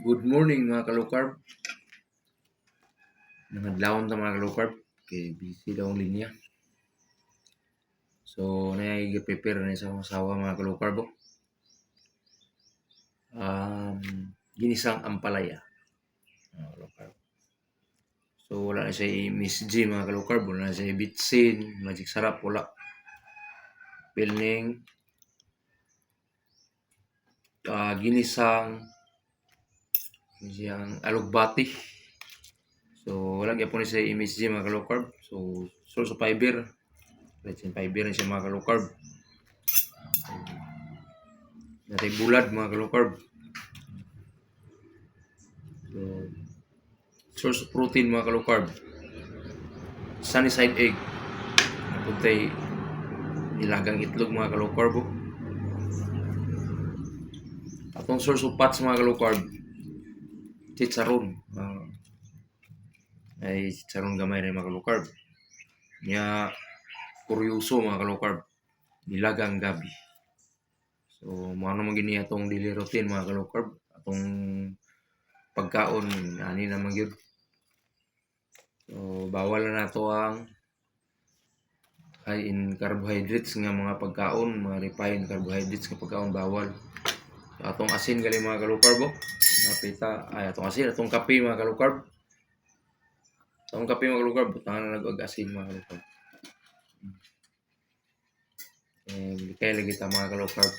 Good morning mga ka-low-carb. Nangadlawon ta mga ka-low-carb. Kay busy daw ang linya. So, nai-prepare na sa asawa mga ka-low-carb. Ginisang ampalaya. Mga ka-low-carb. So, wala na siya Miss G mga ka-low-carb. Wala na siya bitsin, magic sarap, wala. Pilning. Ginisang alugbati. So, wala gyapon ni sa MSG mga ka-low carb. So, source of fiber. Let's fiber na siya mga ka-low carb. Natay bulad mga ka-low carb. So, source of protein mga ka-low carb. Sunny side egg. Napuntay nilagang itlog mga ka-low carb. Atong source of fats mga ka-low carb. Chicharon. Ay chicharon gamay na mga ka-low carb. Nya kuryoso mga ka-low carb. Nilagang gabi. So, ano man gini atong daily routine mga ka-low carb. Atong pagkaon, ani naman yun. So, bawal na nato ang high in carbohydrates nga mga pagkaon, mga refined carbohydrates nga pagkaon bawal. So, atong asin gali mga ka-low carb. Atong asin, atong kape mga ka-low carb. Atong kape mga ka-low carb, butangan na nag-asin mga ka-low carb. Kaya lagi ta mga ka-low carb.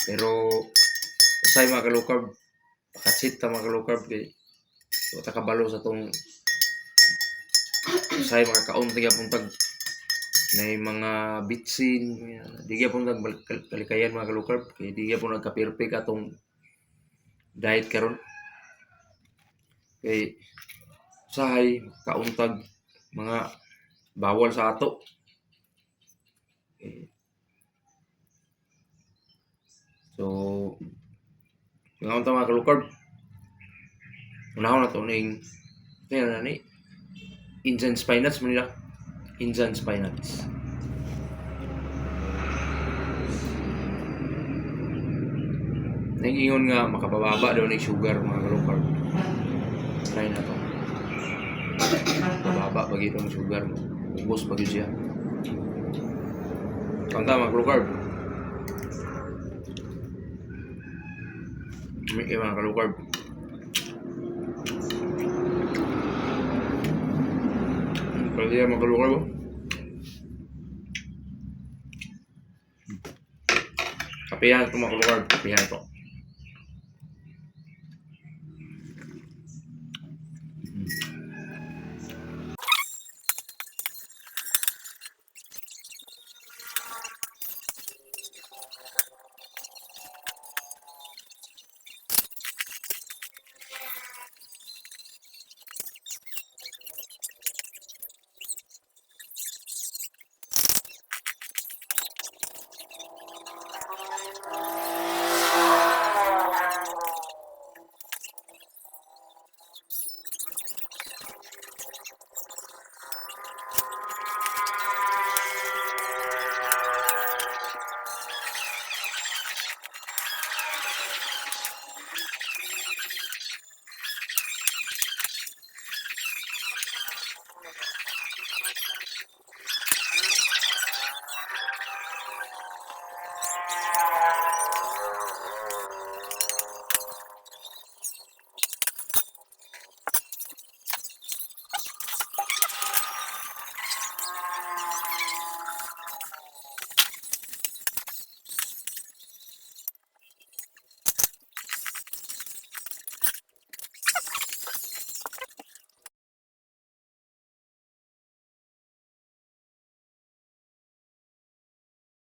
Pero usay mga ka-low carb, pakatsit ta mga ka-low carb kay so takabalo sa tong usay makakaon tiga puntag na mga bitsin di gyapon kalikayan mga ka-low carb kay di gyapon nagka-perfect atong diet karon kay usahay kauntag mga bawal sa ato. So, yung mga ka-low carb, unahon na ito ni Indian spinach mo nila. Indian spinach. Nag-ingon nga makapababa daw ni sugar mga ka-low carb. Try na to. Mababa pag itong sugar mo. Ubos pag siya. Kanta mga ka-low carb. May mga ka-low carb. Pwede yan mga ka-low carb. Kapihan ito mga ka-low carb. Kapihan ito.